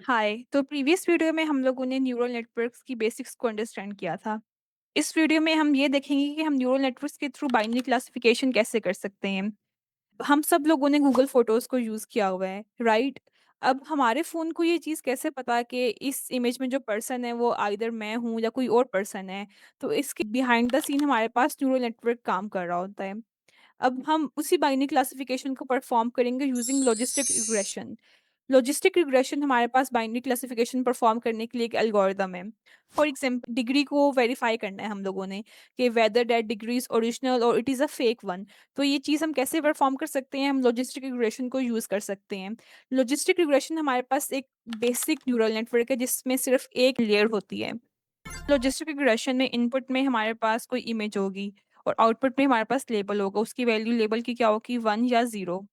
हाय। तो previous video में हम लोगों ने न्यूरल नेटवर्क्स की बेसिक्स को अंडरस्टैंड किया था। इस वीडियो में हम ये देखेंगे कि हम न्यूरल नेटवर्क्स के थ्रू बाइनरी क्लासिफिकेशन कैसे कर सकते हैं। हम सब लोगों ने गूगल फोटोज को यूज किया हुआ है, राइट? अब हमारे फोन को ये चीज कैसे पता कि इस इमेज में जो पर्सन है वो आइदर मैं हूँ या कोई और पर्सन है। तो इसके बिहाइंड द सीन हमारे पास न्यूरल नेटवर्क काम कर रहा होता है। अब हम उसी बाइनरी क्लासिफिकेशन को परफॉर्म करेंगे using logistic regression. Logistic regression हमारे पास बाइनरी क्लासिफिकेशन परफॉर्म करने के लिए एक एल्गोरिदम है। फॉर एग्जांपल डिग्री को वेरीफाई करना है हम लोगों ने कि whether that degree is original और it is a fake one. तो ये चीज़ हम कैसे परफॉर्म कर सकते हैं? हम लॉजिस्टिक रिग्रेशन को यूज़ कर सकते हैं। लॉजिस्टिक रिग्रेशन हमारे पास एक बेसिक न्यूरल नेटवर्क है जिसमें सिर्फ एक लेयर होती है। लॉजिस्टिक रिग्रेशन में इनपुट में हमारे पास कोई इमेज होगी और आउटपुट में हमारे पास लेबल होगा। उसकी वैल्यू लेबल की क्या होगी? 1 या 0।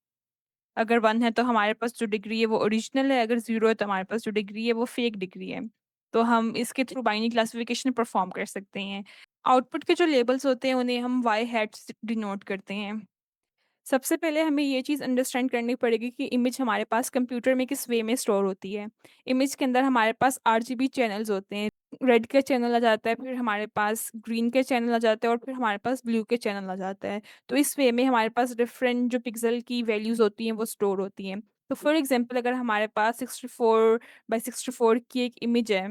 अगर 1 है तो हमारे पास जो डिग्री है वो ओरिजिनल है, अगर 0 है तो हमारे पास जो डिग्री है वो फेक डिग्री है। तो हम इसके थ्रू बाइनरी क्लासिफिकेशन परफॉर्म कर सकते हैं। आउटपुट के जो लेबल्स होते हैं उन्हें हम वाई हैट्स डिनोट करते हैं। सबसे पहले हमें ये चीज़ अंडरस्टैंड करनी पड़ेगी कि इमेज हमारे पास कंप्यूटर में किस वे में स्टोर होती है। इमेज के अंदर हमारे पास आरजीबी चैनल्स होते हैं। रेड का चैनल आ जाता है, फिर हमारे पास ग्रीन के चैनल आ जाता है और फिर हमारे पास ब्लू के चैनल आ जाता है। तो इस वे में हमारे पास डिफरेंट जो पिक्सल की वैल्यूज़ होती हैं वो स्टोर होती हैं। तो फॉर एग्जांपल अगर हमारे पास 64 बाई 64 की एक इमेज है,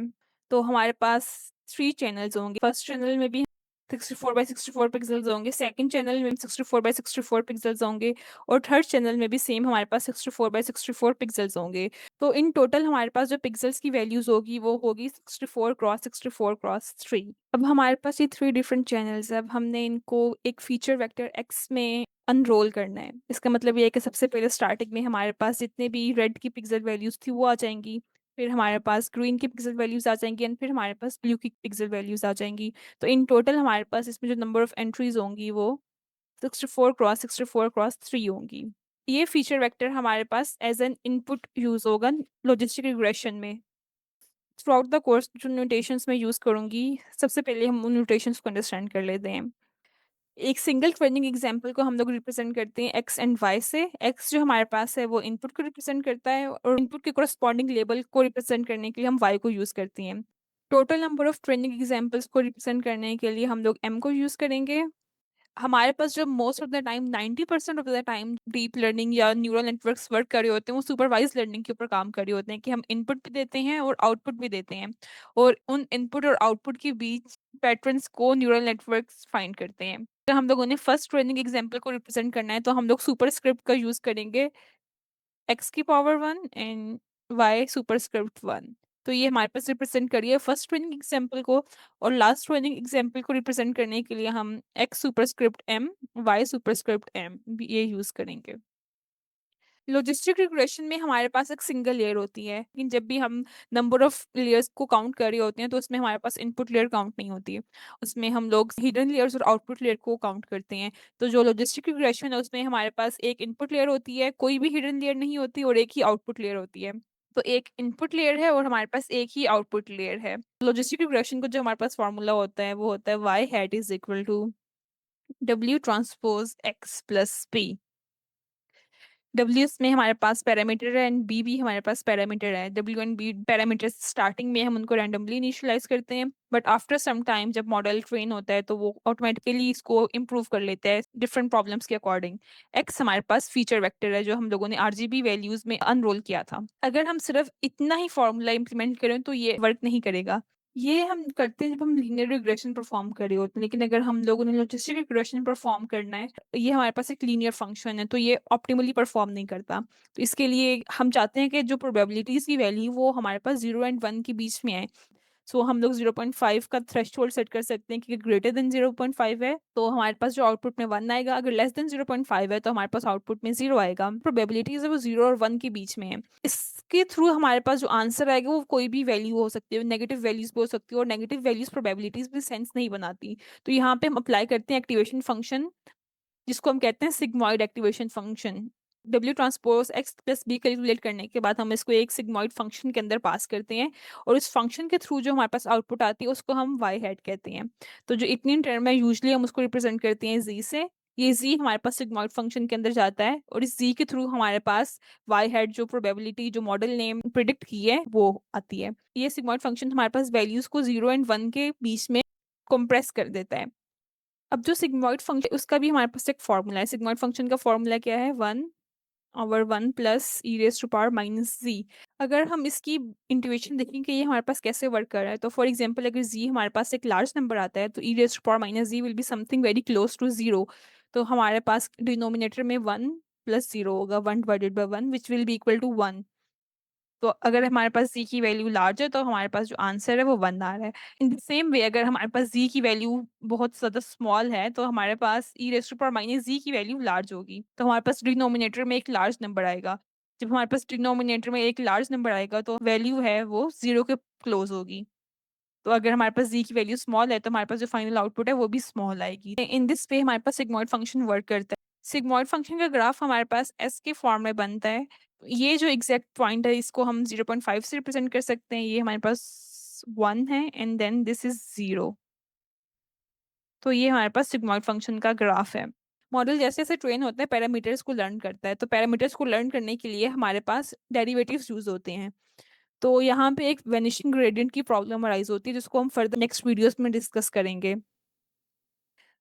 तो हमारे पास 3 चैनल्स होंगे। फर्स्ट चैनल में भी 64 बाई 64 पिक्सल्स होंगे, सेकंड चैनल में 64 बाई 64 पिक्सल्स होंगे और थर्ड चैनल में भी सेम हमारे पास 64 बाई 64 पिक्सल्स होंगे। तो इन टोटल हमारे पास जो पिक्सल्स की वैल्यूज होगी वो होगी 64 क्रॉस 3। अब हमारे पास ये 3 डिफरेंट चैनल्स है। अब हमने इनको एक फीचर वेक्टर एक्स में अनरोल करना है। इसका मतलब ये है कि सबसे पहले स्टार्टिंग में हमारे पास जितने भी रेड की पिक्सल वैल्यूज थी वो आ जाएंगी, फिर हमारे पास ग्रीन की पिक्सल वैल्यूज आ जाएंगी एंड फिर हमारे पास ब्लू की पिक्सल वैल्यूज आ जाएंगी। तो इन टोटल हमारे पास इसमें जो नंबर ऑफ एंट्रीज होंगी वो 64 क्रॉस 3 होंगी। ये फीचर वेक्टर हमारे पास एज एन इनपुट यूज होगा लॉजिस्टिक रिग्रेशन में। थ्रू आउट द कोर्स जो नोटेशंस मैं यूज करूंगी, सबसे पहले हम उन नोटेशंस को अंडरस्टैंड कर लेते हैं। एक सिंगल ट्रेनिंग एग्जांपल को हम लोग रिप्रेजेंट करते हैं एक्स एंड वाई से। एक्स जो हमारे पास है वो इनपुट को रिप्रेजेंट करता है और इनपुट के कोरस्पॉन्डिंग लेबल को रिप्रेजेंट करने के लिए हम वाई को यूज करते हैं। Total number of training examples को रिप्रेजेंट करने के लिए हम लोग एम को यूज करेंगे। हमारे पास जब most of the time 90% of the time deep learning या न्यूरल नेटवर्क्स वर्क कर रहे होते हैं वो सुपरवाइज लर्निंग के ऊपर काम कर रहे होते हैं कि हम इनपुट भी देते हैं और आउटपुट भी देते हैं और उन इनपुट और आउटपुट के बीच पैटर्न्स को न्यूरल नेटवर्क्स फाइंड करते हैं। तो हम लोगों ने फर्स्ट ट्रेनिंग एग्जांपल को रिप्रेजेंट करना है तो हम लोग सुपर स्क्रिप्ट का यूज करेंगे, x⁻1 एंड y⁻1। तो ये हमारे पास रिप्रेजेंट करिए फर्स्ट ट्रेनिंग एग्जांपल को। और लास्ट ट्रेनिंग एग्जांपल को रिप्रेजेंट करने के लिए हम x⁻m y⁻m ये यूज करेंगे। लॉजिस्टिक रिग्रेशन में हमारे पास एक सिंगल लेयर होती है, लेकिन जब भी हम नंबर ऑफ लेयर्स को काउंट कर रहे होते हैं तो उसमें हमारे पास इनपुट लेयर काउंट नहीं होती है। उसमें हम लोग हिडन लेयर्स और आउटपुट लेयर को काउंट करते हैं। तो जो लॉजिस्टिक रिग्रेशन है उसमें हमारे पास एक इनपुट लेयर होती है, कोई भी हिडन लेयर नहीं होती और एक ही आउटपुट लेयर होती है। तो एक इनपुट लेयर है और हमारे पास एक ही आउटपुट लेयर है। लॉजिस्टिक रिग्रेशन को जो हमारे पास फॉर्मूला होता है वो होता है Y hat is equal to W transpose X plus P. W में हमारे पास पैरामीटर है एंड बी भी हमारे पास पैरामीटर है। W and B parameter starting में हम उनको रैंडमली इनिशियलाइज करते हैं, बट आफ्टर सम टाइम जब मॉडल ट्रेन होता है तो वो ऑटोमेटिकली इसको इम्प्रूव कर लेता है डिफरेंट प्रॉब्लम्स के अकॉर्डिंग। एक्स हमारे पास फीचर वेक्टर है जो हम लोगों ने आरजीबी वैल्यूज में अनरोल किया था। अगर हम सिर्फ इतना ही फॉर्मूला इंप्लीमेंट करें तो ये वर्क नहीं करेगा। ये हम करते हैं जब हम लीनियर रिग्रेशन परफॉर्म कर रहे होते हैं, लेकिन अगर हम लोगों ने लॉजिस्टिक रिग्रेशन परफॉर्म करना है, ये हमारे पास एक लीनियर फंक्शन है तो ये ऑप्टिमली परफॉर्म नहीं करता। तो इसके लिए हम चाहते हैं कि जो प्रोबेबिलिटीज की वैल्यू वो हमारे पास 0 और 1 के बीच में है। सो हम लोग 0.5 का थ्रेशोल्ड सेट कर सकते हैं कि ग्रेटर देन 0.5 है तो हमारे पास जो आउटपुट में 1 आएगा, अगर लेस देन 0.5 है तो हमारे पास आउटपुट में 0 आएगा। प्रोबेबिलिटीज है वो 0 और 1 के बीच में है। इसके थ्रू हमारे पास जो आंसर आएगा वो कोई भी वैल्यू हो सकती है, नेगेटिव वैल्यूज भी हो सकती है और नेगेटिव वैल्यूज प्रोबेबिलिटीज भी सेंस नहीं बनाती। तो यहाँ पे हम अप्लाई करते हैं एक्टिवेशन फंक्शन जिसको हम कहते हैं sigmoid activation function. W transpose X plus B calculate करने के बाद हम इसको एक सिग्मॉइड फंक्शन के अंदर पास करते हैं और इस फंक्शन के थ्रू जो हमारे पास आउटपुट आती है उसको हम वाई हेड कहते हैं। तो जो इतनी टर्म है यूजली हम उसको रिप्रेजेंट करते हैं जी से। ये z हमारे पास सिग्मॉइड फंक्शन के अंदर जाता है और इस z के थ्रू हमारे पास y हैट जो प्रोबेबिलिटी जो मॉडल नेम प्रिडिक्ट की है वो आती है। ये सिग्मॉइड फंक्शन हमारे पास वैल्यूज को 0 एंड 1 के बीच में कंप्रेस कर देता है। अब जो सिग्मॉइड फंक्शन उसका भी हमारे पास एक फॉर्मूला है। सिग्मॉइड फंक्शन का फॉर्मूला क्या है? 1/1 plus e raise to power minus g. अगर हम इसकी इंट्यूएशन देखें कि ये हमारे पास कैसे वर्क कर रहा है, तो फॉर एग्जांपल अगर जी हमारे पास एक लार्ज नंबर आता है तो e raise to power minus g will be something very close to zero. तो हमारे पास डिनोमिनेटर में 1 प्लस जीरो होगा, 1/1 which will be equal to 1। तो अगर हमारे पास जी की वैल्यू लार्ज है तो हमारे पास जो आंसर है वो 1 आ रहा है। इन द सेम वे अगर हमारे पास जी की वैल्यू बहुत ज़्यादा स्मॉल है तो हमारे पास e raise to power minus g की वैल्यू लार्ज होगी। तो हमारे पास डिनोमिनेटर में एक लार्ज नंबर आएगा। जब हमारे पास डिनोमिनेटर में एक लार्ज नंबर आएगा तो वैल्यू है वो 0 के क्लोज़ होगी। तो अगर हमारे पास जी की वैल्यू स्मॉल है तो हमारे पास जो फाइनल आउटपुट है वो भी स्मॉल आएगी। इन दिस वे हमारे पास सिग्मॉइड फंक्शन वर्क करता है। सिग्मॉइड फंक्शन का ग्राफ हमारे पास एस के फॉर्म में बनता है। ये जो एग्जैक्ट पॉइंट है इसको हम 0.5 से रिप्रेजेंट कर सकते हैं। ये हमारे पास 1 है एंड देन दिस इज 0। तो ये हमारे पास सिग्मॉइड फंक्शन का ग्राफ है। मॉडल जैसे जैसे ट्रेन होता है पैरामीटर्स को लर्न करता है। तो पैरामीटर्स को लर्न करने के लिए हमारे पास डेरिवेटिव्स यूज होते हैं। तो यहाँ पे एक वेनिशिंग ग्रेडियंट की प्रॉब्लम अराइज होती है जिसको हम फर्दर नेक्स्ट वीडियोस में डिस्कस करेंगे।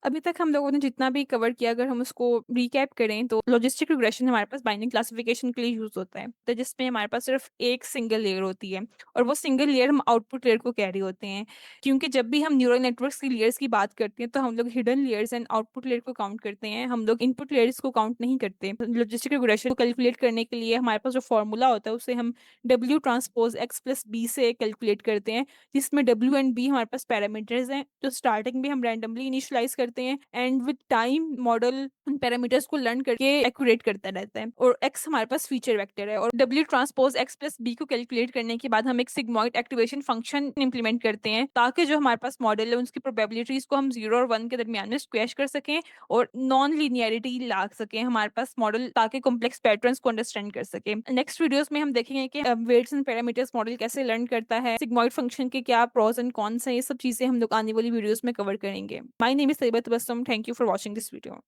अभी तक हम लोगों ने जितना भी कवर किया अगर हम उसको रिकैप करें तो लॉजिस्टिक रिग्रेशन हमारे पास बाइंडिंग क्लासिफिकेशन के लिए यूज होता है, तो जिसमें हमारे पास सिर्फ एक सिंगल लेयर होती है और वो सिंगल लेयर हम आउटपुट लेयर को कैरी होते हैं। क्योंकि जब भी हम न्यूरल नेटवर्क्स की लेयर्स की बात करते हैं तो हम लोग hidden layers and output layer को काउंट करते हैं, हम लोग इनपुट लेयर्स को काउंट नहीं करते। लॉजिस्टिक रिग्रेशन को कैलकुलेट करने के लिए हमारे पास जो फॉर्मूला होता है उसे हम W transpose X plus B से कैलकुलेट करते हैं, जिसमें डब्ल्यू एंड बी हमारे पास पैरामीटर्स हैं जो स्टार्टिंग में हम रैंडमली इनिशियलाइज करते हैं एंड विद टाइम मॉडल उन पैरामीटर्स को लर्न करके एक्यूरेट करता रहता है। और एक्स हमारे पास फीचर वेक्टर है और W transpose X plus B को कैलकुलेट करने के बाद हम एक सिग्मॉइड एक्टिवेशन फंक्शन इंप्लीमेंट करते हैं ताकि जो हमारे पास मॉडल है उसकी प्रोबेबिलिटीज को हम 0 और 1 के दरमियान में स्क्वैश कर सकें और नॉन लीनियरिटी ला सकें हमारे पास मॉडल, ताकि कॉम्प्लेक्स पैटर्न्स को अंडरस्टैंड कर सके। नेक्स्ट वीडियोस में हम देखेंगे कि वेट्स एंड पैरामीटर्स मॉडल कैसे लर्न करता है, सिग्मॉइड फंक्शन के क्या प्रोस एंड कॉन्स हैं, ये सब चीजें हम लोग आने वाली वीडियोस में कवर करेंगे। My name is Tayyaba Tabassum, thank you for watching this video.